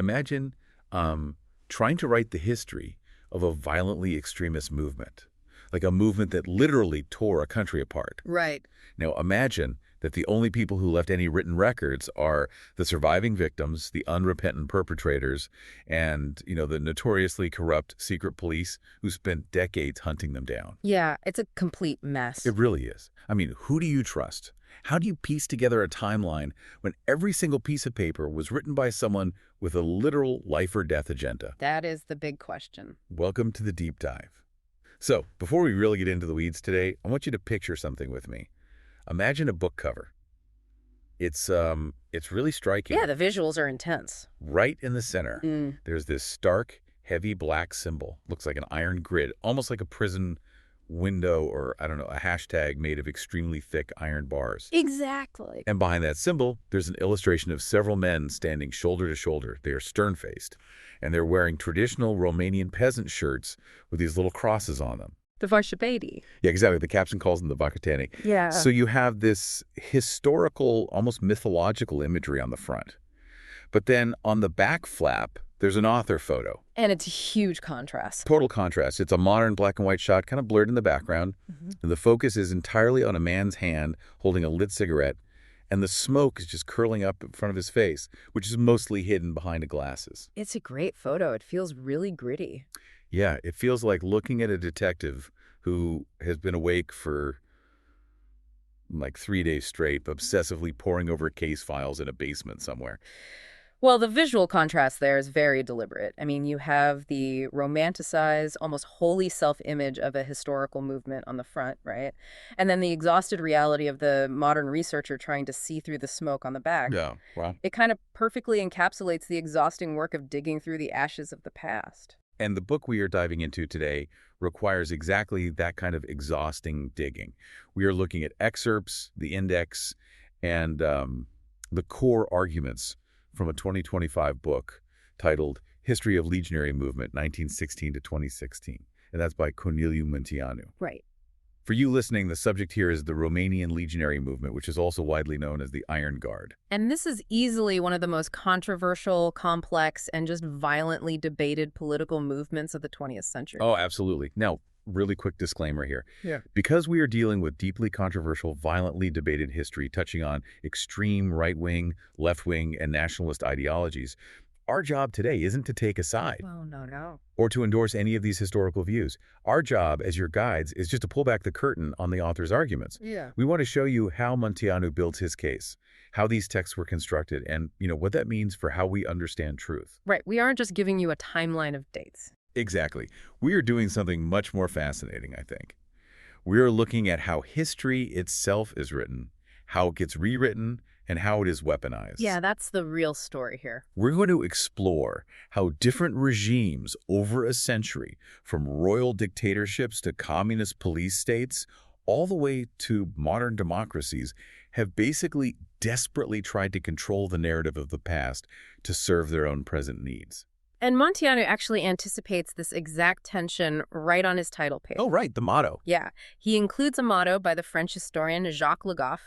Imagine trying to write the history of a violently extremist movement, like a movement that literally tore a country apart. Right. Now imagine that the only people who left any written records are the surviving victims, the unrepentant perpetrators, and, the notoriously corrupt secret police who spent decades hunting them down. Yeah, it's a complete mess. It really is. I mean, who do you trust? How do you piece together a timeline when every single piece of paper was written by someone with a literal life or death agenda? That is the big question. Welcome to the deep dive. So, before we really get into the weeds today, I want you to picture something with me. Imagine a book cover. It's really striking. Yeah, the visuals are intense. Right in the center, there's this stark, heavy black symbol. Looks like an iron grid, almost like a prison window or, I don't know, a hashtag made of extremely thick iron bars. Exactly. And behind that symbol, there's an illustration of several men standing shoulder to shoulder. They are stern-faced, and they're wearing traditional Romanian peasant shirts with these little crosses on them. The Varshabedi. Yeah, exactly. The caption calls them the Vacatani. Yeah. So you have this historical, almost mythological imagery on the front. But then on the back flap, there's an author photo. And it's a huge contrast. Total contrast. It's a modern black and white shot, kind of blurred in the background. And the focus is entirely on a man's hand holding a lit cigarette, and the smoke is just curling up in front of his face, which is mostly hidden behind the glasses. It's a great photo. It feels really gritty. Yeah, it feels like looking at a detective who has been awake for like 3 days straight, obsessively poring over case files in a basement somewhere. Well, the visual contrast there is very deliberate. I mean, you have the romanticized, almost holy self-image of a historical movement on the front, right? And then the exhausted reality of the modern researcher trying to see through the smoke on the back. Yeah, wow. It kind of perfectly encapsulates the exhausting work of digging through the ashes of the past. And the book we are diving into today requires exactly that kind of exhausting digging. We are looking at excerpts, the index, and the core arguments from a 2025 book titled History of Legionary Movement, 1916 to 2016. And that's by Corneliu Munteanu. Right. For you listening, the subject here is the Romanian Legionary Movement, which is also widely known as the Iron Guard. And this is easily one of the most controversial, complex, and just violently debated political movements of the 20th century. Oh, absolutely. Now, really quick disclaimer here. Yeah. Because we are dealing with deeply controversial, violently debated history touching on extreme right-wing, left-wing, and nationalist ideologies, our job today isn't to take a side. Oh, no. Or to endorse any of these historical views. Our job as your guides is just to pull back the curtain on the author's arguments. Yeah. We want to show you how Munteanu builds his case, how these texts were constructed, and what that means for how we understand truth. Right. We aren't just giving you a timeline of dates. Exactly. We are doing something much more fascinating, I think. We are looking at how history itself is written, how it gets rewritten, and how it is weaponized. Yeah, that's the real story here. We're going to explore how different regimes over a century, from royal dictatorships to communist police states, all the way to modern democracies, have basically desperately tried to control the narrative of the past to serve their own present needs. And Munteanu actually anticipates this exact tension right on his title page. Oh, right, the motto. Yeah. He includes a motto by the French historian Jacques Le Goff,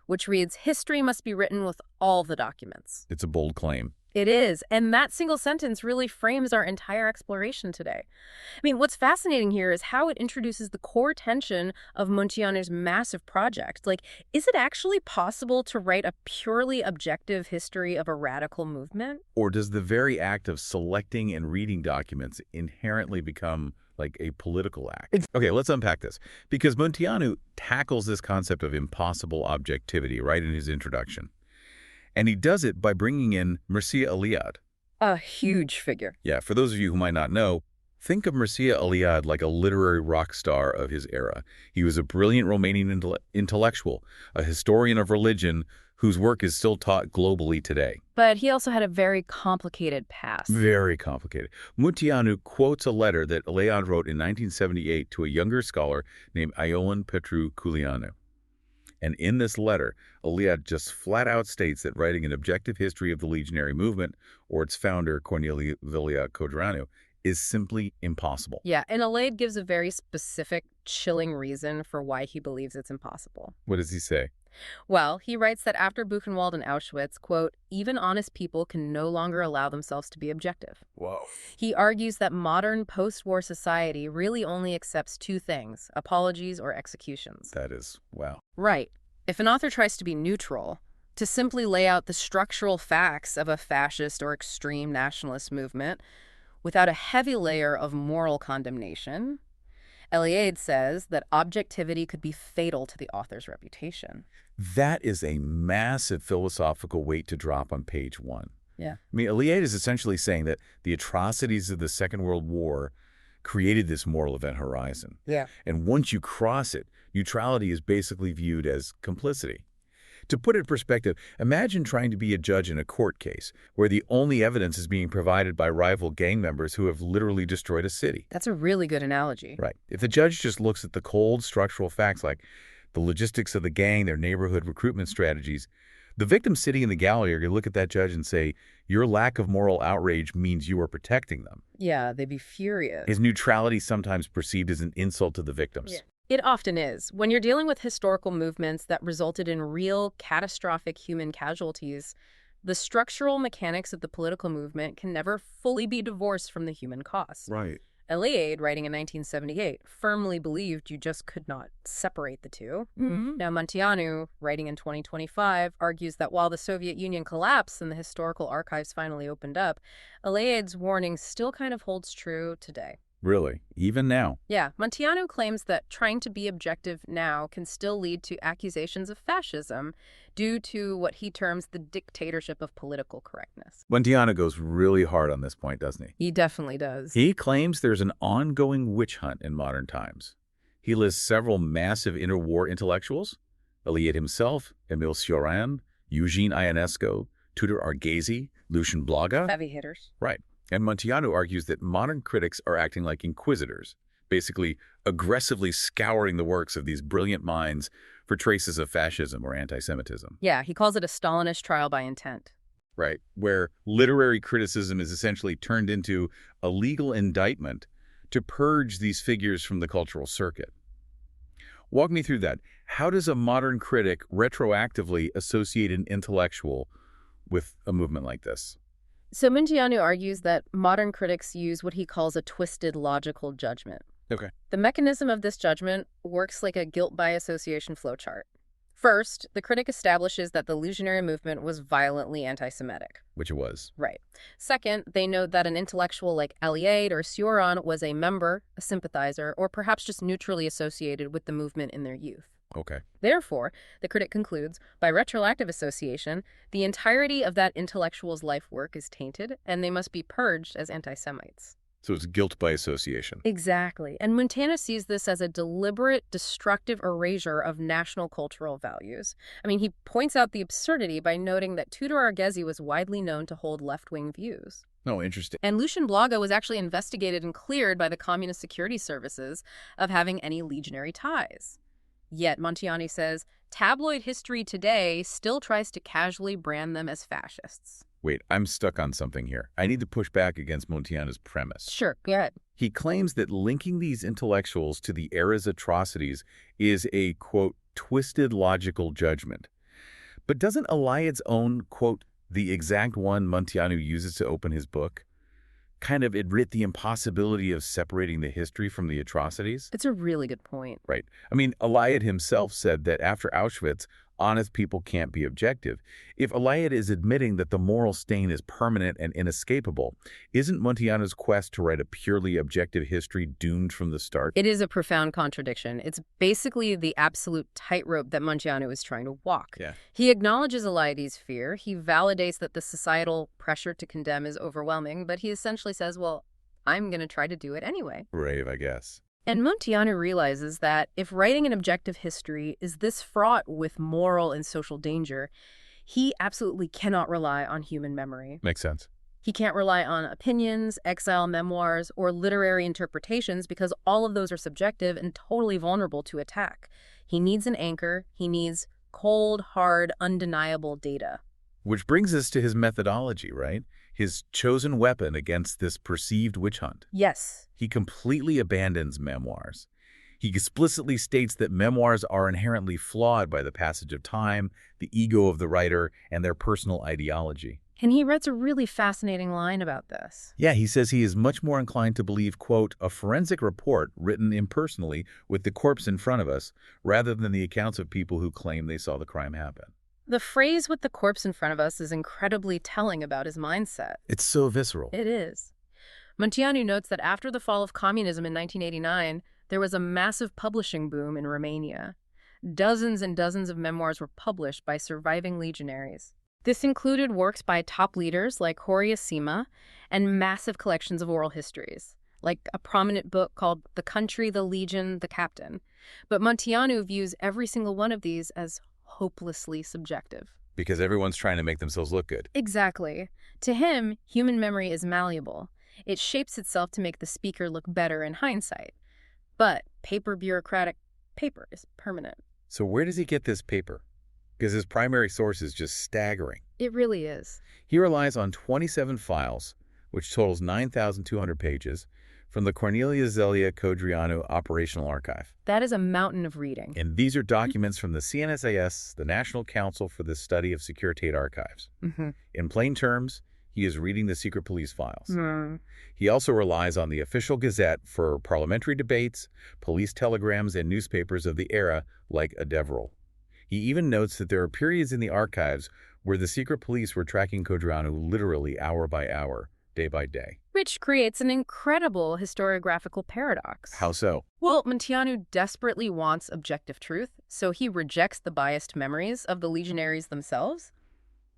which reads, "History must be written with all the documents." It's a bold claim. It is, and that single sentence really frames our entire exploration today. I mean, what's fascinating here is how it introduces the core tension of Munteanu's massive project. Like, is it actually possible to write a purely objective history of a radical movement? Or does the very act of selecting and reading documents inherently become like a political act? Okay, let's unpack this. Because Munteanu tackles this concept of impossible objectivity right in his introduction. And he does it by bringing in Mircea Eliade. A huge figure. Yeah, for those of you who might not know, think of Mircea Eliade like a literary rock star of his era. He was a brilliant Romanian intellectual, a historian of religion whose work is still taught globally today. But he also had a very complicated past. Very complicated. Munteanu quotes a letter that Eliade wrote in 1978 to a younger scholar named Ioan Petru Culianu. And in this letter, Eliade just flat out states that writing an objective history of the Legionary movement, or its founder, Corneliu Codreanu, is simply impossible. Yeah, and Eliade gives a very specific, chilling reason for why he believes it's impossible. What does he say? Well, he writes that after Buchenwald and Auschwitz, quote, even honest people can no longer allow themselves to be objective. Whoa. He argues that modern post-war society really only accepts two things, apologies or executions. That is, wow. Right. If an author tries to be neutral, to simply lay out the structural facts of a fascist or extreme nationalist movement without a heavy layer of moral condemnation, Eliade says that objectivity could be fatal to the author's reputation. That is a massive philosophical weight to drop on page 1. Yeah. I mean, Eliade is essentially saying that the atrocities of the Second World War created this moral event horizon. Yeah. And once you cross it, neutrality is basically viewed as complicity. To put it in perspective, imagine trying to be a judge in a court case where the only evidence is being provided by rival gang members who have literally destroyed a city. That's a really good analogy. Right. If the judge just looks at the cold structural facts like the logistics of the gang, their neighborhood recruitment strategies, the victims sitting in the gallery are going to look at that judge and say, your lack of moral outrage means you are protecting them. Yeah, they'd be furious. Is neutrality sometimes perceived as an insult to the victims? Yeah. It often is. When you're dealing with historical movements that resulted in real catastrophic human casualties, the structural mechanics of the political movement can never fully be divorced from the human cost. Right. Eliade, writing in 1978, firmly believed you just could not separate the two. Mm-hmm. Now, Munteanu, writing in 2025, argues that while the Soviet Union collapsed and the historical archives finally opened up, Eliade's warning still kind of holds true today. Really? Even now? Yeah, Munteanu claims that trying to be objective now can still lead to accusations of fascism due to what he terms the dictatorship of political correctness. Munteanu goes really hard on this point, doesn't he? He definitely does. He claims there's an ongoing witch hunt in modern times. He lists several massive interwar intellectuals, Eliade himself, Emil Cioran, Eugene Ionesco, Tudor Argesi, Lucien Blaga. Heavy hitters. Right. And Munteanu argues that modern critics are acting like inquisitors, basically aggressively scouring the works of these brilliant minds for traces of fascism or anti-Semitism. Yeah, he calls it a Stalinist trial by intent. Right, where literary criticism is essentially turned into a legal indictment to purge these figures from the cultural circuit. Walk me through that. How does a modern critic retroactively associate an intellectual with a movement like this? So Munteanu argues that modern critics use what he calls a twisted logical judgment. Okay. The mechanism of this judgment works like a guilt by association flowchart. First, the critic establishes that the Legionary movement was violently anti-Semitic. Which it was. Right. Second, they note that an intellectual like Eliade or Cioran was a member, a sympathizer, or perhaps just neutrally associated with the movement in their youth. Okay. Therefore, the critic concludes, by retroactive association, the entirety of that intellectual's life work is tainted, and they must be purged as anti-Semites. So it's guilt by association. Exactly. And Munteanu sees this as a deliberate, destructive erasure of national cultural values. I mean, he points out the absurdity by noting that Tudor Argesi was widely known to hold left-wing views. Oh, interesting. And Lucien Blaga was actually investigated and cleared by the Communist Security Services of having any legionary ties. Yet, Munteanu says, tabloid history today still tries to casually brand them as fascists. Wait, I'm stuck on something here. I need to push back against Munteanu's premise. Sure, go ahead. He claims that linking these intellectuals to the era's atrocities is a, quote, twisted logical judgment. But doesn't Eliade's own, quote, the exact one Munteanu uses to open his book, kind of admit the impossibility of separating the history from the atrocities? It's a really good point. Right. I mean, Eliade himself said that after Auschwitz, honest people can't be objective. If Eliade is admitting that the moral stain is permanent and inescapable, isn't Munteanu's quest to write a purely objective history doomed from the start? It is a profound contradiction. It's basically the absolute tightrope that Munteanu is trying to walk. Yeah. He acknowledges Eliade's fear. He validates that the societal pressure to condemn is overwhelming, but he essentially says, well, I'm going to try to do it anyway. Brave, I guess. And Munteanu realizes that if writing an objective history is this fraught with moral and social danger, he absolutely cannot rely on human memory. Makes sense. He can't rely on opinions, exile memoirs, or literary interpretations because all of those are subjective and totally vulnerable to attack. He needs an anchor. He needs cold, hard, undeniable data. Which brings us to his methodology, right? His chosen weapon against this perceived witch hunt. Yes. He completely abandons memoirs. He explicitly states that memoirs are inherently flawed by the passage of time, the ego of the writer, and their personal ideology. And he writes a really fascinating line about this. Yeah, he says he is much more inclined to believe, quote, a forensic report written impersonally with the corpse in front of us, rather than the accounts of people who claim they saw the crime happen. The phrase "with the corpse in front of us" is incredibly telling about his mindset. It's so visceral. It is. Munteanu notes that after the fall of communism in 1989, there was a massive publishing boom in Romania. Dozens and dozens of memoirs were published by surviving legionaries. This included works by top leaders like Horia Sima and massive collections of oral histories, like a prominent book called The Country, the Legion, the Captain. But Munteanu views every single one of these as hopelessly subjective. Because everyone's trying to make themselves look good. Exactly. To him, human memory is malleable. It shapes itself to make the speaker look better in hindsight. But bureaucratic paper is permanent. So where does he get this paper? Because his primary source is just staggering. It really is. He relies on 27 files, which totals 9,200 pages, from the Cornelia Zelia Codreanu Operational Archive. That is a mountain of reading. And these are documents from the CNSAS, the National Council for the Study of Securitate Archives. In plain terms, he is reading the secret police files. He also relies on the official gazette for parliamentary debates, police telegrams, and newspapers of the era, like a Deverell. He even notes that there are periods in the archives where the secret police were tracking Codreanu literally hour by hour, day by day. Which creates an incredible historiographical paradox. How so? Well, Munteanu desperately wants objective truth, so he rejects the biased memories of the legionaries themselves.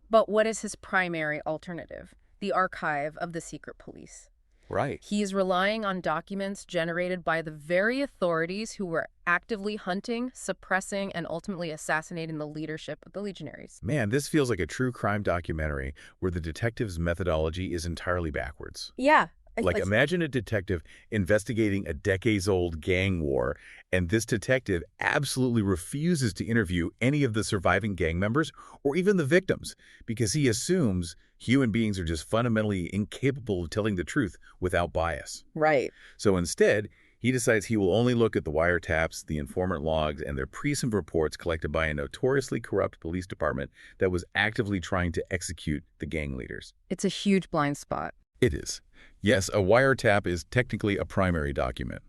But what is his primary alternative? The archive of the secret police. Right. He's relying on documents generated by the very authorities who were actively hunting, suppressing, and ultimately assassinating the leadership of the legionaries. Man, this feels like a true crime documentary where the detective's methodology is entirely backwards. Yeah. Like, imagine a detective investigating a decades-old gang war, and this detective absolutely refuses to interview any of the surviving gang members or even the victims because he assumes human beings are just fundamentally incapable of telling the truth without bias. Right. So instead, he decides he will only look at the wiretaps, the informant logs, and the precinct reports collected by a notoriously corrupt police department that was actively trying to execute the gang leaders. It's a huge blind spot. It is. Yes, a wiretap is technically a primary document,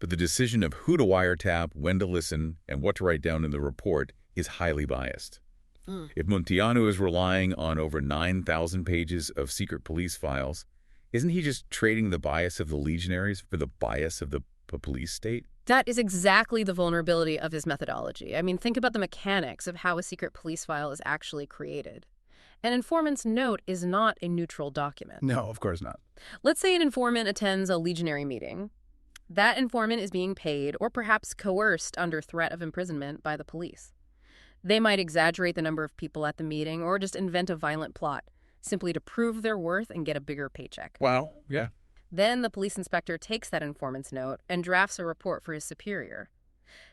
but the decision of who to wiretap, when to listen, and what to write down in the report is highly biased. If Munteanu is relying on over 9,000 pages of secret police files, isn't he just trading the bias of the legionaries for the bias of the police state? That is exactly the vulnerability of his methodology. I mean, think about the mechanics of how a secret police file is actually created. An informant's note is not a neutral document. No, of course not. Let's say an informant attends a legionary meeting. That informant is being paid or perhaps coerced under threat of imprisonment by the police. They might exaggerate the number of people at the meeting or just invent a violent plot, simply to prove their worth and get a bigger paycheck. Wow, yeah. Then the police inspector takes that informant's note and drafts a report for his superior.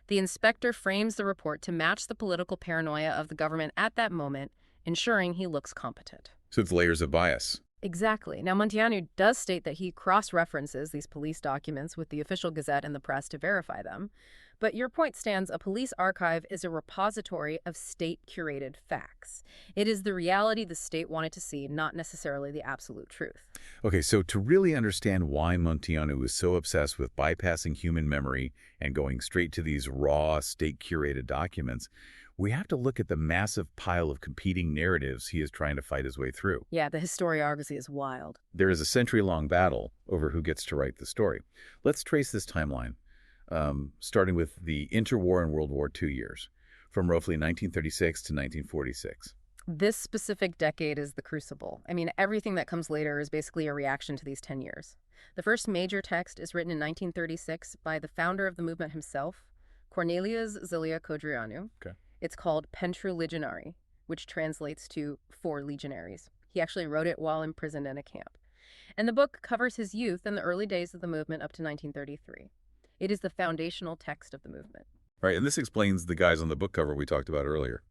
The inspector frames the report to match the political paranoia of the government at that moment, ensuring he looks competent. So it's layers of bias. Exactly. Now, Munteanu does state that he cross-references these police documents with the official gazette and the press to verify them. But your point stands, a police archive is a repository of state-curated facts. It is the reality the state wanted to see, not necessarily the absolute truth. Okay, so to really understand why Munteanu is so obsessed with bypassing human memory and going straight to these raw, state-curated documents, we have to look at the massive pile of competing narratives he is trying to fight his way through. Yeah, the historiography is wild. There is a century-long battle over who gets to write the story. Let's trace this timeline, starting with the interwar and World War II years, from roughly 1936 to 1946. This specific decade is the crucible. I mean, everything that comes later is basically a reaction to these 10 years. The first major text is written in 1936 by the founder of the movement himself, Cornelius Zelia Codreanu. Okay. It's called Pentru Legionary, which translates to For Legionaries. He actually wrote it while imprisoned in a camp. And the book covers his youth and the early days of the movement up to 1933. It is the foundational text of the movement. Right, and this explains the guys on the book cover we talked about earlier.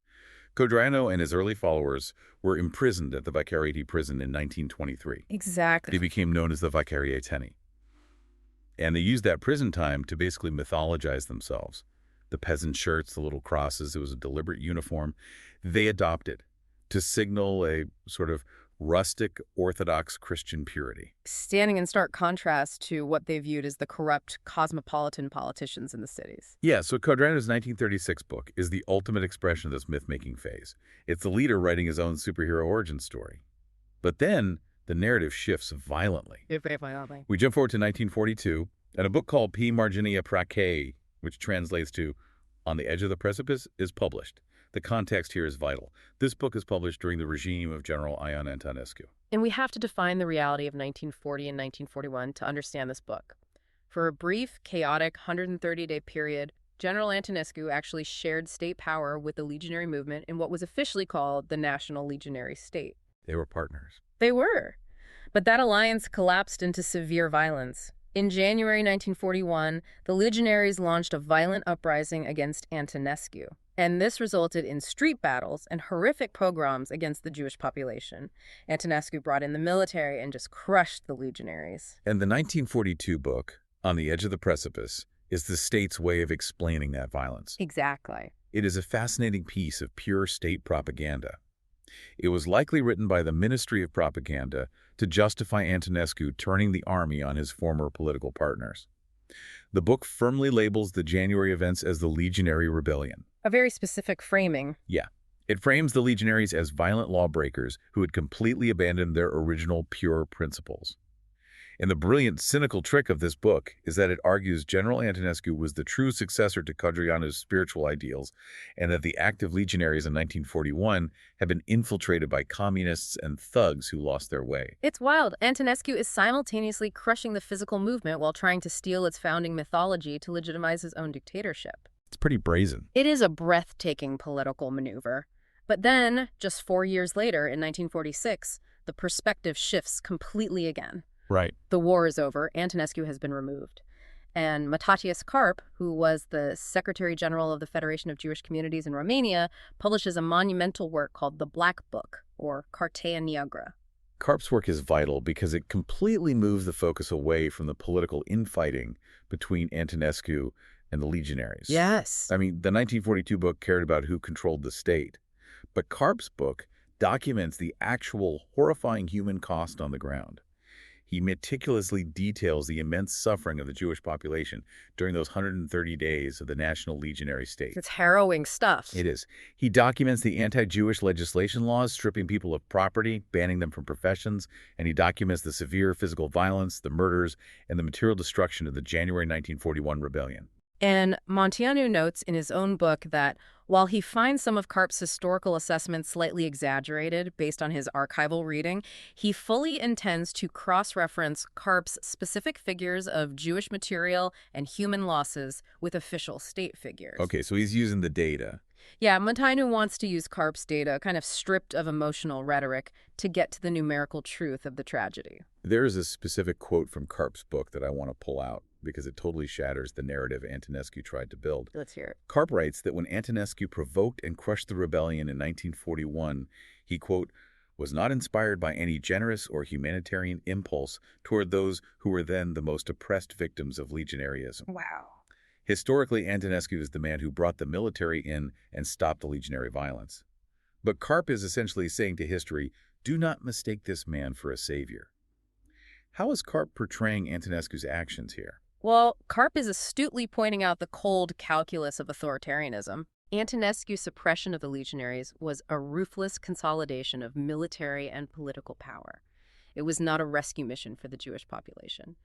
Codreanu and his early followers were imprisoned at the Vicariati prison in 1923. Exactly. They became known as the Vicariateni. And they used that prison time to basically mythologize themselves. The peasant shirts, the little crosses, it was a deliberate uniform. They adopted to signal a sort of rustic Orthodox Christian purity. Standing in stark contrast to what they viewed as the corrupt cosmopolitan politicians in the cities. Yeah, so Quadrano's 1936 book is the ultimate expression of this myth-making phase. It's the leader writing his own superhero origin story. But then the narrative shifts violently. We jump forward to 1942, and a book called P. Marginia Pracae, which translates to On the Edge of the Precipice, is published. The context here is vital. This book is published during the regime of General Ion Antonescu. And we have to define the reality of 1940 and 1941 to understand this book. For a brief, chaotic 130-day period, General Antonescu actually shared state power with the Legionary movement in what was officially called the National Legionary State. They were partners. They were. But that alliance collapsed into severe violence. In January 1941, the Legionaries launched a violent uprising against Antonescu. And this resulted in street battles and horrific pogroms against the Jewish population. Antonescu brought in the military and just crushed the Legionaries. And the 1942 book, On the Edge of the Precipice, is the state's way of explaining that violence. Exactly. It is a fascinating piece of pure state propaganda. It was likely written by the Ministry of Propaganda to justify Antonescu turning the army on his former political partners. The book firmly labels the January events as the Legionary Rebellion. A very specific framing. Yeah. It frames the Legionaries as violent lawbreakers who had completely abandoned their original pure principles. And the brilliant, cynical trick of this book is that it argues General Antonescu was the true successor to Codreanu's spiritual ideals, and that the active legionaries in 1941 had been infiltrated by communists and thugs who lost their way. It's wild. Antonescu is simultaneously crushing the physical movement while trying to steal its founding mythology to legitimize his own dictatorship. It's pretty brazen. It is a breathtaking political maneuver. But then, just 4 years later, in 1946, the perspective shifts completely again. Right. The war is over. Antonescu has been removed. And Matatias Karp, who was the Secretary General of the Federation of Jewish Communities in Romania, publishes a monumental work called The Black Book, or Cartea Neagra. Karp's work is vital because it completely moves the focus away from the political infighting between Antonescu and the legionaries. Yes. I mean, the 1942 book cared about who controlled the state, but Karp's book documents the actual horrifying human cost on the ground. He meticulously details the immense suffering of the Jewish population during those 130 days of the National Legionary State. It's harrowing stuff. It is. He documents the anti-Jewish legislation laws stripping people of property, banning them from professions, and he documents the severe physical violence, the murders, and the material destruction of the January 1941 rebellion. And Monteanu notes in his own book that while he finds some of Karp's historical assessments slightly exaggerated based on his archival reading, he fully intends to cross-reference Karp's specific figures of Jewish material and human losses with official state figures. Okay, so he's using the data. Yeah, Monteanu wants to use Karp's data, kind of stripped of emotional rhetoric, to get to the numerical truth of the tragedy. There is a specific quote from Karp's book that I want to pull out because it totally shatters the narrative Antonescu tried to build. Let's hear it. Karp writes that when Antonescu provoked and crushed the rebellion in 1941, he, quote, was not inspired by any generous or humanitarian impulse toward those who were then the most oppressed victims of legionaryism. Wow. Historically, Antonescu is the man who brought the military in and stopped the legionary violence. But Karp is essentially saying to history, do not mistake this man for a savior. How is Karp portraying Antonescu's actions here? Well, Karp is astutely pointing out the cold calculus of authoritarianism. Antonescu's suppression of the legionaries was a ruthless consolidation of military and political power. It was not a rescue mission for the Jewish population.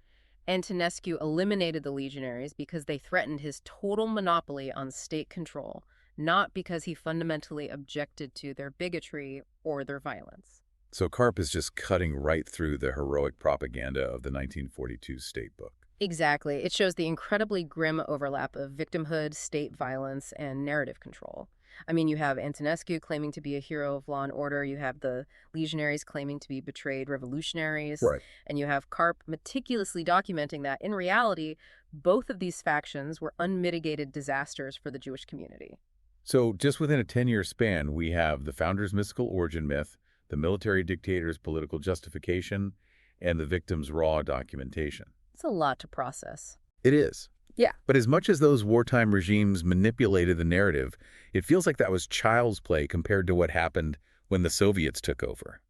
Antonescu eliminated the legionaries because they threatened his total monopoly on state control, not because he fundamentally objected to their bigotry or their violence. So Karp is just cutting right through the heroic propaganda of the 1942 state book. Exactly. It shows the incredibly grim overlap of victimhood, state violence, and narrative control. I mean, you have Antonescu claiming to be a hero of law and order. You have the legionaries claiming to be betrayed revolutionaries. Right. And you have Karp meticulously documenting that, in reality, both of these factions were unmitigated disasters for the Jewish community. So just within a 10-year span, we have the founder's mystical origin myth, the military dictator's political justification, and the victim's raw documentation. It's a lot to process. It is. Yeah. But as much as those wartime regimes manipulated the narrative, it feels like that was child's play compared to what happened when the Soviets took over.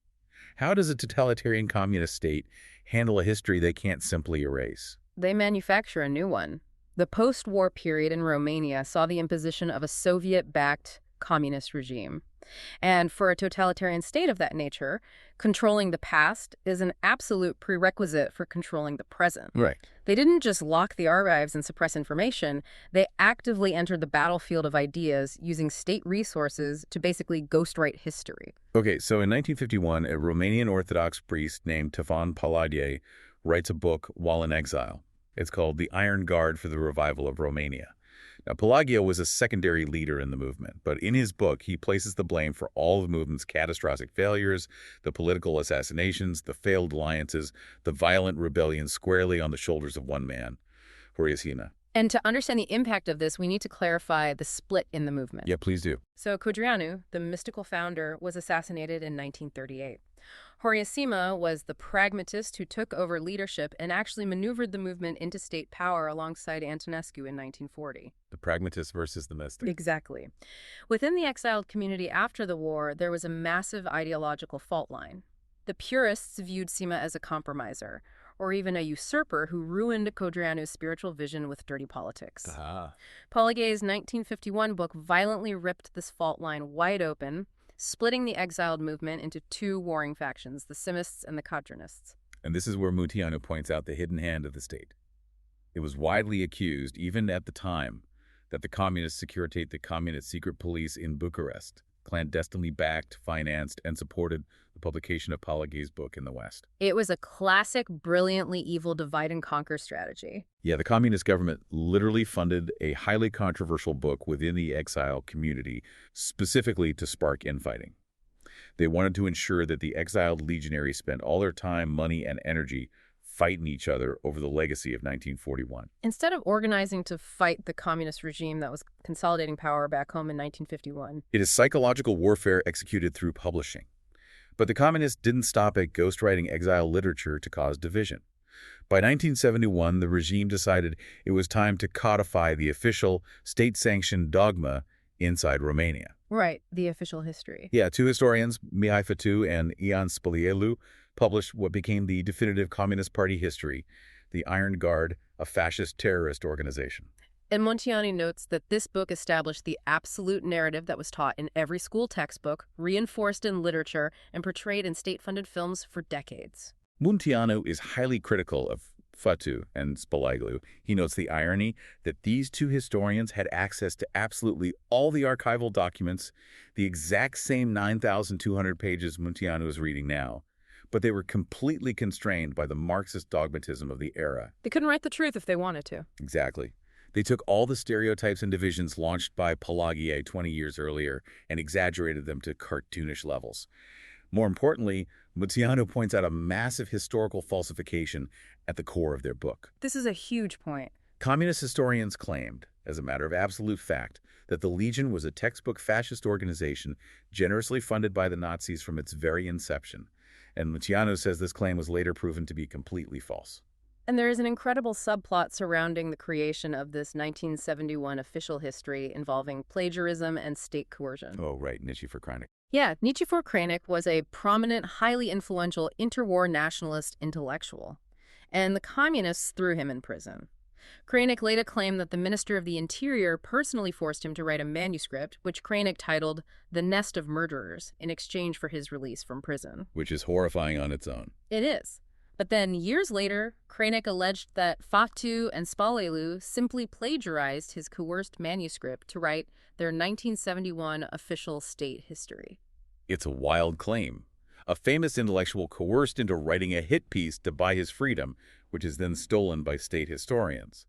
How does a totalitarian communist state handle a history they can't simply erase? They manufacture a new one. The post-war period in Romania saw the imposition of a Soviet-backed communist regime. And for a totalitarian state of that nature, controlling the past is an absolute prerequisite for controlling the present. Right. They didn't just lock the archives and suppress information, they actively entered the battlefield of ideas using state resources to basically ghostwrite history. Okay, so in 1951, a Romanian Orthodox priest named Tefan Palagie writes a book while in exile. It's called The Iron Guard for the Revival of Romania. Now, Pelagio was a secondary leader in the movement, but in his book, he places the blame for all the movement's catastrophic failures, the political assassinations, the failed alliances, the violent rebellion squarely on the shoulders of one man, Horia. And to understand the impact of this, we need to clarify the split in the movement. Yeah, please do. So Codreanu, the mystical founder, was assassinated in 1938. Horia was the pragmatist who took over leadership and actually maneuvered the movement into state power alongside Antonescu in 1940. The pragmatist versus the mystic. Exactly. Within the exiled community after the war, there was a massive ideological fault line. The purists viewed Sima as a compromiser, or even a usurper who ruined Codreanu's spiritual vision with dirty politics. Palagie's 1951 book violently ripped this fault line wide open, splitting the exiled movement into two warring factions, the Simists and the Codreanists. And this is where Munteanu points out the hidden hand of the state. It was widely accused, even at the time, that the communists securitate the communist secret police in Bucharest clandestinely backed, financed, and supported the publication of Palagie's book in the West. It was a classic, brilliantly evil divide-and-conquer strategy. Yeah, the communist government literally funded a highly controversial book within the exile community, specifically to spark infighting. They wanted to ensure that the exiled legionaries spent all their time, money, and energy fighting each other over the legacy of 1941. Instead of organizing to fight the communist regime that was consolidating power back home in 1951. It is psychological warfare executed through publishing. But the communists didn't stop at ghostwriting exile literature to cause division. By 1971, the regime decided it was time to codify the official, state-sanctioned dogma inside Romania. Right, the official history. Yeah, two historians, Mihai Fătu and Ion Spălăielu, published what became the definitive Communist Party history, the Iron Guard, a fascist terrorist organization. And Munteanu notes that this book established the absolute narrative that was taught in every school textbook, reinforced in literature, and portrayed in state-funded films for decades. Munteanu is highly critical of Fătu and Spălăielu. He notes the irony that these two historians had access to absolutely all the archival documents, the exact same 9,200 pages Munteanu is reading now, but they were completely constrained by the Marxist dogmatism of the era. They couldn't write the truth if they wanted to. Exactly. They took all the stereotypes and divisions launched by Palagie 20 years earlier and exaggerated them to cartoonish levels. More importantly, Munteanu points out a massive historical falsification at the core of their book. This is a huge point. Communist historians claimed, as a matter of absolute fact, that the Legion was a textbook fascist organization generously funded by the Nazis from its very inception. And Munteanu says this claim was later proven to be completely false. And there is an incredible subplot surrounding the creation of this 1971 official history involving plagiarism and state coercion. Oh, right, Nichifor Krajnic. Yeah, Nichifor Krajnic was a prominent, highly influential interwar nationalist intellectual, and the communists threw him in prison. Krajnic later claimed that the Minister of the Interior personally forced him to write a manuscript, which Krajnic titled The Nest of Murderers, in exchange for his release from prison. Which is horrifying on its own. It is. But then, years later, Krajnic alleged that Fătu and Spălăielu simply plagiarized his coerced manuscript to write their 1971 official state history. It's a wild claim. A famous intellectual coerced into writing a hit piece to buy his freedom, which is then stolen by state historians.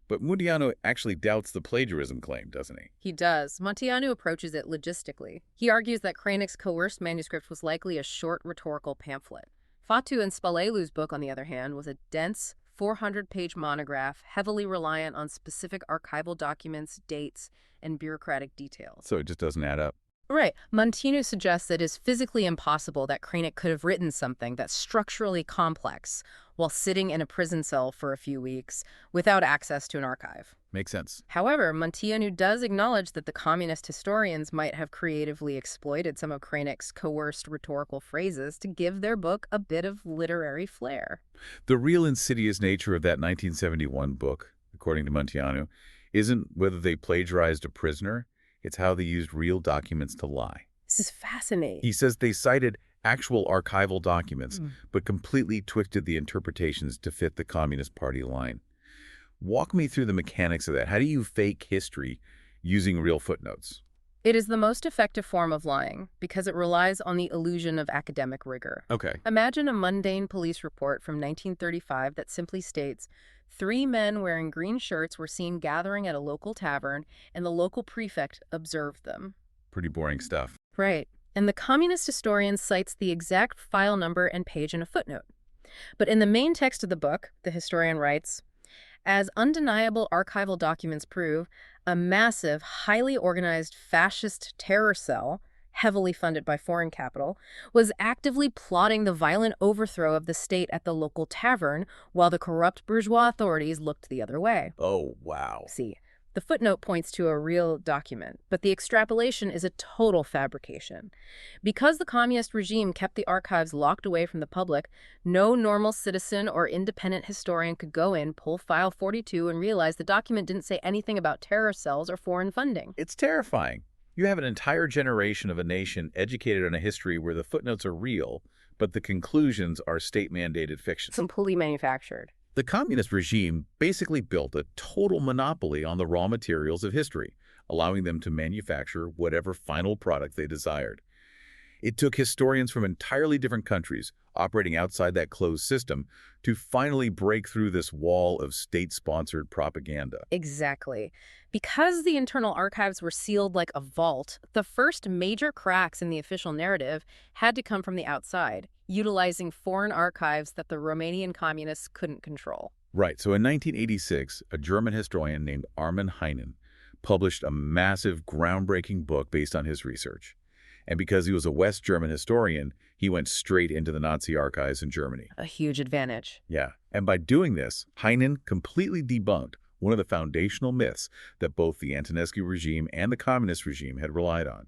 But Munteanu actually doubts the plagiarism claim, doesn't he? He does. Munteanu approaches it logistically. He argues that Krajnic's coerced manuscript was likely a short rhetorical pamphlet. Fătu and Spălăielu's book, on the other hand, was a dense, 400-page monograph heavily reliant on specific archival documents, dates, and bureaucratic details. So it just doesn't add up. Right. Montinu suggests that it is physically impossible that Kreinik could have written something that's structurally complex while sitting in a prison cell for a few weeks without access to an archive. Makes sense. However, Montianu does acknowledge that the communist historians might have creatively exploited some of Kreinik's coerced rhetorical phrases to give their book a bit of literary flair. The real insidious nature of that 1971 book, according to Montiano, isn't whether they plagiarized a prisoner, it's how they used real documents to lie. This is fascinating. He says they cited actual archival documents, Mm. but completely twisted the interpretations to fit the Communist Party line. Walk me through the mechanics of that. How do you fake history using real footnotes? It is the most effective form of lying because it relies on the illusion of academic rigor. Okay. Imagine a mundane police report from 1935 that simply states, 3 men wearing green shirts were seen gathering at a local tavern, and the local prefect observed them. Pretty boring stuff. Right. And the communist historian cites the exact file number and page in a footnote. But in the main text of the book, the historian writes, as undeniable archival documents prove, a massive, highly organized fascist terror cell, heavily funded by foreign capital, was actively plotting the violent overthrow of the state at the local tavern while the corrupt bourgeois authorities looked the other way. Oh, wow. See, the footnote points to a real document, but the extrapolation is a total fabrication. Because the communist regime kept the archives locked away from the public, no normal citizen or independent historian could go in, pull file 42, and realize the document didn't say anything about terror cells or foreign funding. It's terrifying. You have an entire generation of a nation educated on a history where the footnotes are real, but the conclusions are state-mandated fiction. Completely manufactured. The communist regime basically built a total monopoly on the raw materials of history, allowing them to manufacture whatever final product they desired. It took historians from entirely different countries, operating outside that closed system, to finally break through this wall of state-sponsored propaganda. Exactly. Because the internal archives were sealed like a vault, the first major cracks in the official narrative had to come from the outside, utilizing foreign archives that the Romanian communists couldn't control. Right, so in 1986, a German historian named Armin Heinen published a massive, groundbreaking book based on his research. And because he was a West German historian, he went straight into the Nazi archives in Germany. A huge advantage. Yeah, and by doing this, Heinen completely debunked one of the foundational myths that both the Antonescu regime and the communist regime had relied on.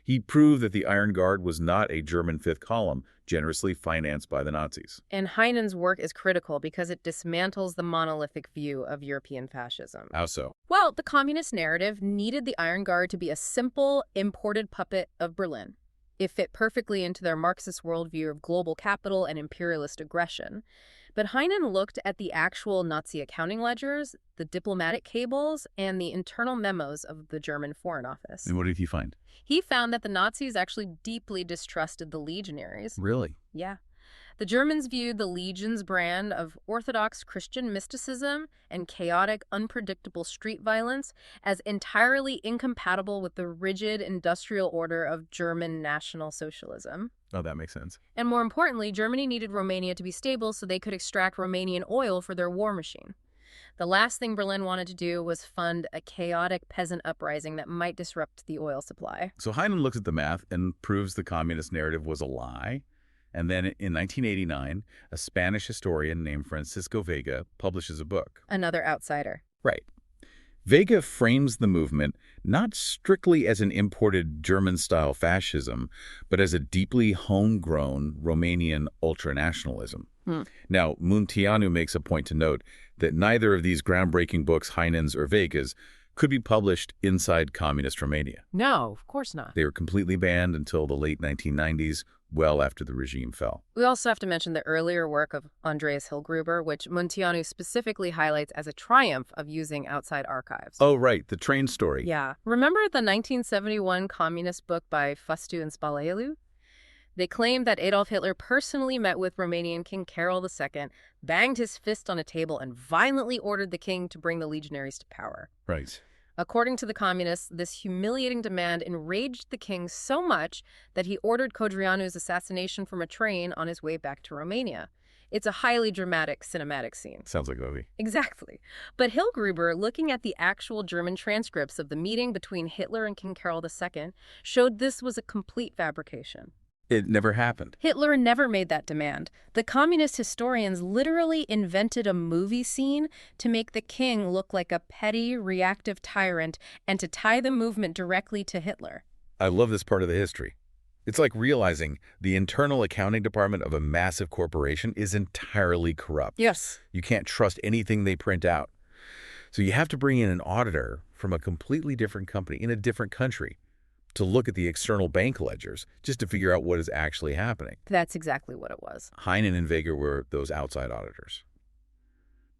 He proved that the Iron Guard was not a German fifth column generously financed by the Nazis. And Heinen's work is critical because it dismantles the monolithic view of European fascism. How so? Well, the communist narrative needed the Iron Guard to be a simple, imported puppet of Berlin. It fit perfectly into their Marxist worldview of global capital and imperialist aggression. But Heinen looked at the actual Nazi accounting ledgers, the diplomatic cables, and the internal memos of the German Foreign Office. And what did he find? He found that the Nazis actually deeply distrusted the legionaries. Really? Yeah. The Germans viewed the Legion's brand of orthodox Christian mysticism and chaotic, unpredictable street violence as entirely incompatible with the rigid industrial order of German National Socialism. Oh, that makes sense. And more importantly, Germany needed Romania to be stable so they could extract Romanian oil for their war machine. The last thing Berlin wanted to do was fund a chaotic peasant uprising that might disrupt the oil supply. So Heinen looks at the math and proves the communist narrative was a lie. And then in 1989, a Spanish historian named Francisco Vega publishes a book. Another outsider. Right. Vega frames the movement not strictly as an imported German-style fascism, but as a deeply homegrown Romanian ultranationalism. Now, Munteanu makes a point to note that neither of these groundbreaking books, Heinen's or Vega's, could be published inside communist Romania. No, of course not. They were completely banned until the late 1990s, well after the regime fell. We also have to mention the earlier work of Andreas Hillgruber, which Munteanu specifically highlights as a triumph of using outside archives. Oh, right, the train story. Yeah. Remember the 1971 communist book by Fustu and Spalaiu? They claim that Adolf Hitler personally met with Romanian King Carol II, banged his fist on a table, and violently ordered the king to bring the legionaries to power. Right. According to the communists, this humiliating demand enraged the king so much that he ordered Codreanu's assassination from a train on his way back to Romania. It's a highly dramatic cinematic scene. Sounds like a movie. Exactly. But Hilgruber, looking at the actual German transcripts of the meeting between Hitler and King Carol II, showed this was a complete fabrication. It never happened. Hitler never made that demand. The communist historians literally invented a movie scene to make the king look like a petty, reactive tyrant and to tie the movement directly to Hitler. I love this part of the history. It's like realizing the internal accounting department of a massive corporation is entirely corrupt. Yes. You can't trust anything they print out. So you have to bring in an auditor from a completely different company in a different country to look at the external bank ledgers just to figure out what is actually happening. That's exactly what it was. Heinen and Vega were those outside auditors.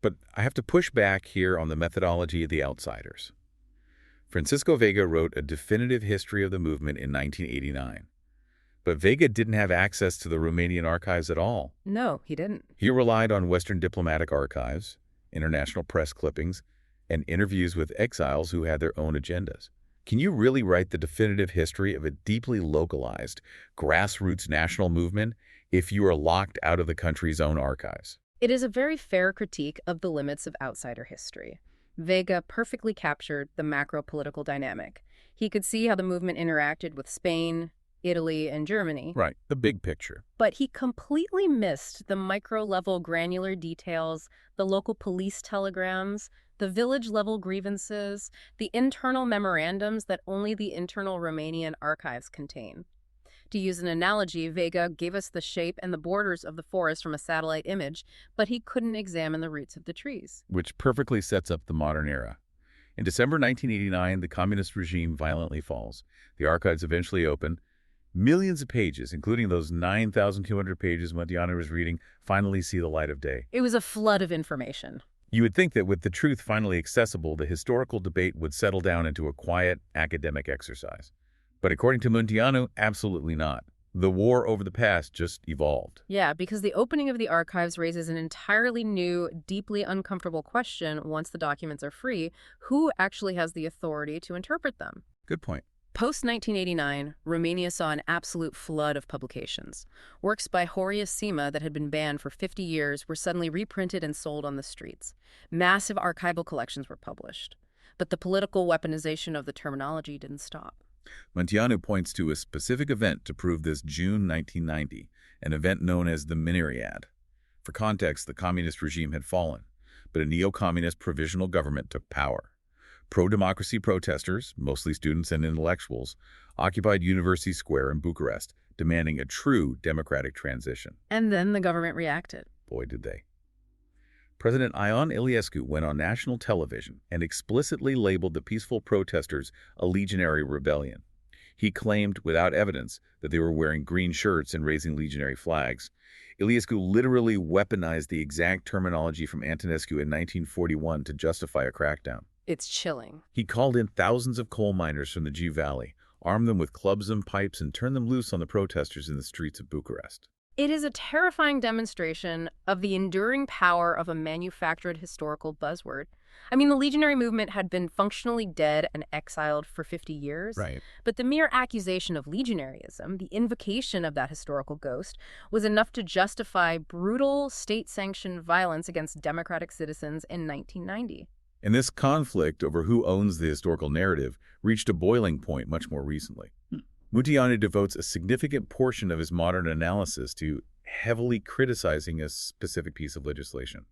But I have to push back here on the methodology of the outsiders. Francisco Vega wrote a definitive history of the movement in 1989. But Vega didn't have access to the Romanian archives at all. No, he didn't. He relied on Western diplomatic archives, international press clippings, and interviews with exiles who had their own agendas. Can you really write the definitive history of a deeply localized, grassroots national movement if you are locked out of the country's own archives? It is a very fair critique of the limits of outsider history. Vega perfectly captured the macro-political dynamic. He could see how the movement interacted with Spain, Italy, and Germany. Right, the big picture. But he completely missed the micro-level granular details, the local police telegrams, the village-level grievances, the internal memorandums that only the internal Romanian archives contain. To use an analogy, Vega gave us the shape and the borders of the forest from a satellite image, but he couldn't examine the roots of the trees. Which perfectly sets up the modern era. In December 1989, the communist regime violently falls. The archives eventually open. Millions of pages, including those 9,200 pages Montiano was reading, finally see the light of day. It was a flood of information. You would think that with the truth finally accessible, the historical debate would settle down into a quiet academic exercise. But according to Montiano, absolutely not. The war over the past just evolved. Yeah, because the opening of the archives raises an entirely new, deeply uncomfortable question once the documents are free. Who actually has the authority to interpret them? Good point. Post-1989, Romania saw an absolute flood of publications. Works by Horace Sima that had been banned for 50 years were suddenly reprinted and sold on the streets. Massive archival collections were published. But the political weaponization of the terminology didn't stop. Montiano points to a specific event to prove this: June 1990, an event known as the Mineriad. For context, the communist regime had fallen, but a neo-communist provisional government took power. Pro-democracy protesters, mostly students and intellectuals, occupied University Square in Bucharest, demanding a true democratic transition. And then the government reacted. Boy, did they. President Ion Iliescu went on national television and explicitly labeled the peaceful protesters a legionary rebellion. He claimed, without evidence, that they were wearing green shirts and raising legionary flags. Iliescu literally weaponized the exact terminology from Antonescu in 1941 to justify a crackdown. It's chilling. He called in thousands of coal miners from the G Valley, armed them with clubs and pipes, and turned them loose on the protesters in the streets of Bucharest. It is a terrifying demonstration of the enduring power of a manufactured historical buzzword. I mean, the legionary movement had been functionally dead and exiled for 50 years. Right. But the mere accusation of legionaryism, the invocation of that historical ghost, was enough to justify brutal state-sanctioned violence against democratic citizens in 1990. And this conflict over who owns the historical narrative reached a boiling point much more recently. Montiano devotes a significant portion of his modern analysis to heavily criticizing a specific piece of legislation.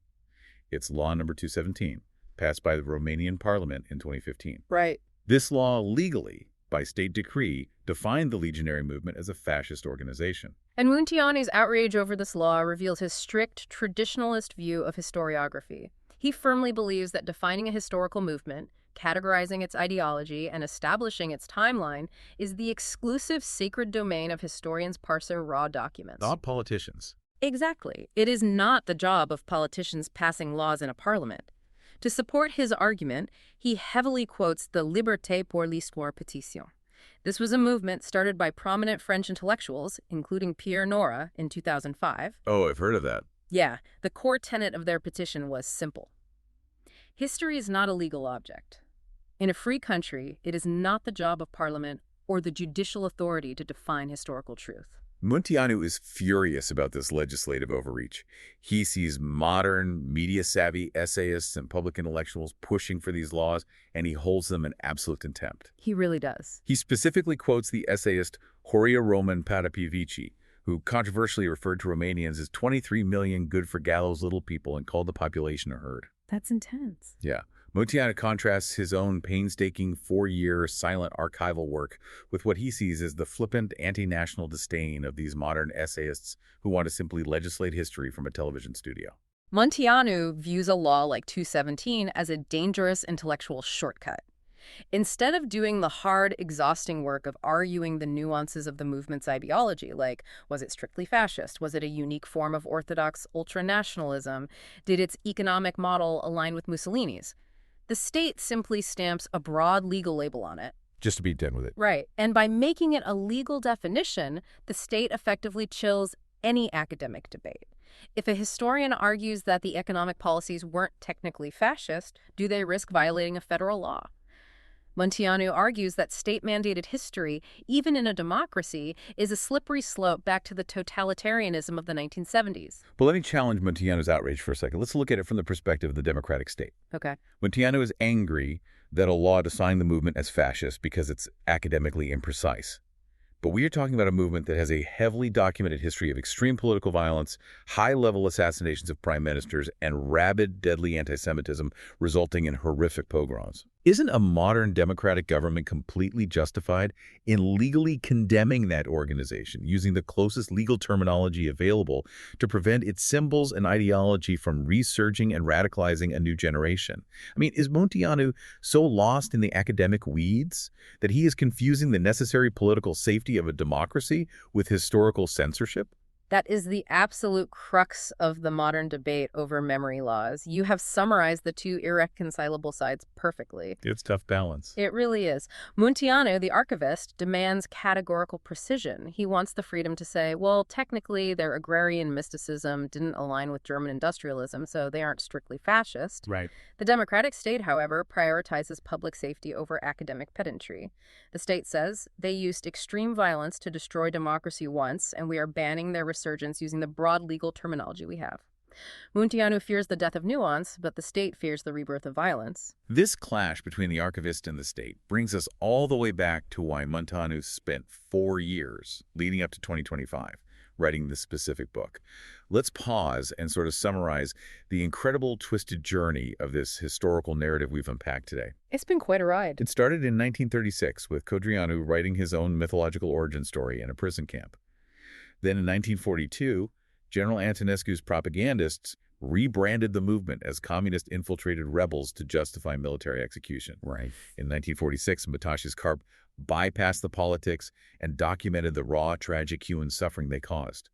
It's Law Number 217, passed by the Romanian Parliament in 2015. Right. This law legally, by state decree, defined the legionary movement as a fascist organization. And Muntiani's outrage over this law reveals his strict, traditionalist view of historiography. He firmly believes that defining a historical movement, categorizing its ideology, and establishing its timeline is the exclusive sacred domain of historians parsing raw documents. Not politicians. Exactly. It is not the job of politicians passing laws in a parliament. To support his argument, he heavily quotes the Liberté pour l'Histoire petition. This was a movement started by prominent French intellectuals, including Pierre Nora, in 2005. Oh, I've heard of that. Yeah, the core tenet of their petition was simple. History is not a legal object. In a free country, it is not the job of Parliament or the judicial authority to define historical truth. Munteanu is furious about this legislative overreach. He sees modern, media-savvy essayists and public intellectuals pushing for these laws, and he holds them in absolute contempt. He really does. He specifically quotes the essayist Horia Roman Patapivici, who controversially referred to Romanians as 23 million good-for-gallows little people and called the population a herd. That's intense. Yeah. Munteanu contrasts his own painstaking 4-year silent archival work with what he sees as the flippant anti-national disdain of these modern essayists who want to simply legislate history from a television studio. Munteanu views a law like 217 as a dangerous intellectual shortcut. Instead of doing the hard, exhausting work of arguing the nuances of the movement's ideology, like was it strictly fascist, was it a unique form of orthodox ultranationalism, did its economic model align with Mussolini's, the state simply stamps a broad legal label on it. Just to be done with it. Right. And by making it a legal definition, the state effectively chills any academic debate. If a historian argues that the economic policies weren't technically fascist, do they risk violating a federal law? Munteanu argues that state-mandated history, even in a democracy, is a slippery slope back to the totalitarianism of the 1970s. But let me challenge Munteanu's outrage for a second. Let's look at it from the perspective of the democratic state. Okay. Munteanu is angry that a law defined the movement as fascist because it's academically imprecise. But we are talking about a movement that has a heavily documented history of extreme political violence, high-level assassinations of prime ministers, and rabid, deadly anti-Semitism resulting in horrific pogroms. Isn't a modern democratic government completely justified in legally condemning that organization, using the closest legal terminology available to prevent its symbols and ideology from resurging and radicalizing a new generation? I mean, is Munteanu so lost in the academic weeds that he is confusing the necessary political safety of a democracy with historical censorship? That is the absolute crux of the modern debate over memory laws. You have summarized the two irreconcilable sides perfectly. It's tough balance. It really is. Munteanu, the archivist, demands categorical precision. He wants the freedom to say, well, technically their agrarian mysticism didn't align with German industrialism, so they aren't strictly fascist. Right. The democratic state, however, prioritizes public safety over academic pedantry. The state says they used extreme violence to destroy democracy once, and we are banning their resurgence using the broad legal terminology we have. Munteanu fears the death of nuance, but the state fears the rebirth of violence. This clash between the archivist and the state brings us all the way back to why Munteanu spent 4 years, leading up to 2025, writing this specific book. Let's pause and sort of summarize the incredible twisted journey of this historical narrative we've unpacked today. It's been quite a ride. It started in 1936 with Codreanu writing his own mythological origin story in a prison camp. Then in 1942, General Antonescu's propagandists rebranded the movement as communist-infiltrated rebels to justify military execution. Right. In 1946, Matosh's Karp bypassed the politics and documented the raw, tragic human suffering they caused.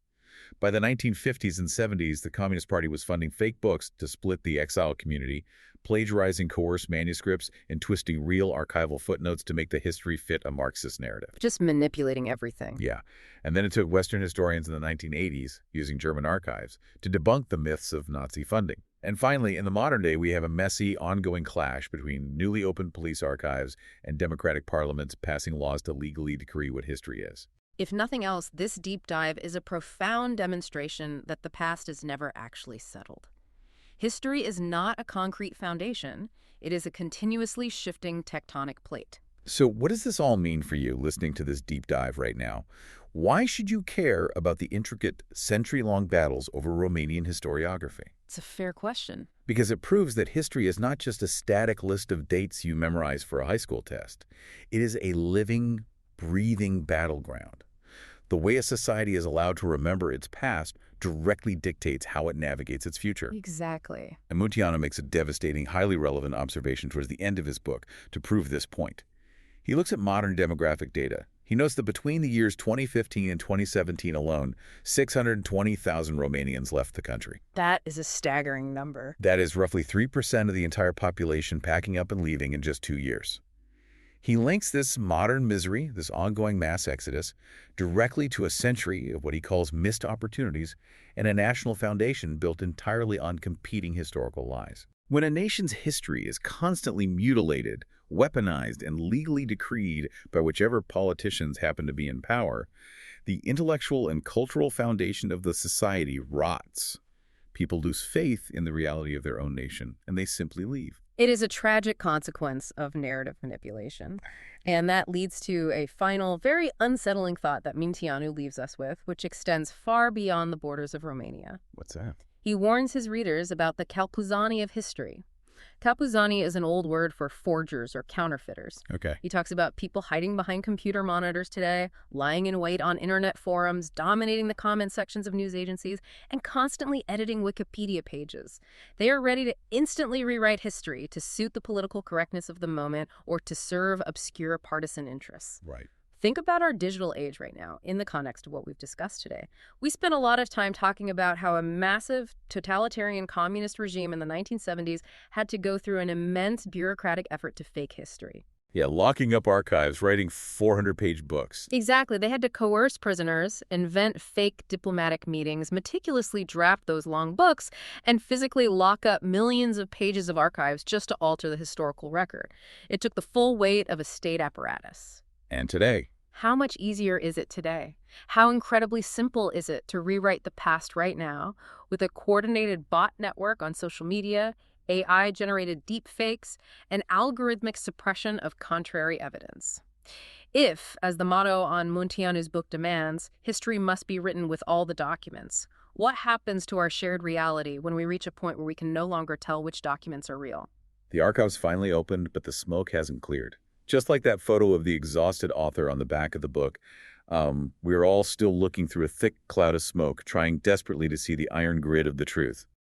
By the 1950s and 70s, the Communist Party was funding fake books to split the exile community, plagiarizing coerced manuscripts and twisting real archival footnotes to make the history fit a Marxist narrative. Just manipulating everything. Yeah. And then it took Western historians in the 1980s, using German archives, to debunk the myths of Nazi funding. And finally, in the modern day, we have a messy, ongoing clash between newly opened police archives and democratic parliaments passing laws to legally decree what history is. If nothing else, this deep dive is a profound demonstration that the past is never actually settled. History is not a concrete foundation. It is a continuously shifting tectonic plate. So what does this all mean for you, listening to this deep dive right now? Why should you care about the intricate, century-long battles over Romanian historiography? It's a fair question. Because it proves that history is not just a static list of dates you memorize for a high school test. It is a living, breathing battleground. The way a society is allowed to remember its past directly dictates how it navigates its future. Exactly. And Munteanu makes a devastating, highly relevant observation towards the end of his book to prove this point. He looks at modern demographic data. He notes that between the years 2015 and 2017 alone, 620,000 Romanians left the country. That is a staggering number. That is roughly 3% of the entire population packing up and leaving in just 2 years. He links this modern misery, this ongoing mass exodus, directly to a century of what he calls missed opportunities and a national foundation built entirely on competing historical lies. When a nation's history is constantly mutilated, weaponized, and legally decreed by whichever politicians happen to be in power, The intellectual and cultural foundation of the society rots. People lose faith in the reality of their own nation, and they simply leave. It is a tragic consequence of narrative manipulation. And that leads to a final, very unsettling thought that Munteanu leaves us with, which extends far beyond the borders of Romania. What's that? He warns his readers about the Calpuzani of history. Calpuzani is an old word for forgers or counterfeiters. Okay. He talks about people hiding behind computer monitors today, lying in wait on internet forums, dominating the comment sections of news agencies, and constantly editing Wikipedia pages. They are ready to instantly rewrite history to suit the political correctness of the moment or to serve obscure partisan interests. Right. Think about our digital age right now in the context of what we've discussed today. We spent a lot of time talking about how a massive totalitarian communist regime in the 1970s had to go through an immense bureaucratic effort to fake history. Yeah, locking up archives, writing 400-page books. Exactly. They had to coerce prisoners, invent fake diplomatic meetings, meticulously draft those long books, and physically lock up millions of pages of archives just to alter the historical record. It took the full weight of a state apparatus. And today? How much easier is it today? How incredibly simple is it to rewrite the past right now with a coordinated bot network on social media, AI-generated deepfakes, and algorithmic suppression of contrary evidence? If, as the motto on Munteanu's book demands, history must be written with all the documents, what happens to our shared reality when we reach a point where we can no longer tell which documents are real? The archives finally opened, but the smoke hasn't cleared. Just like that photo of the exhausted author on the back of the book, we're all still looking through a thick cloud of smoke, trying desperately to see the iron grid of the truth.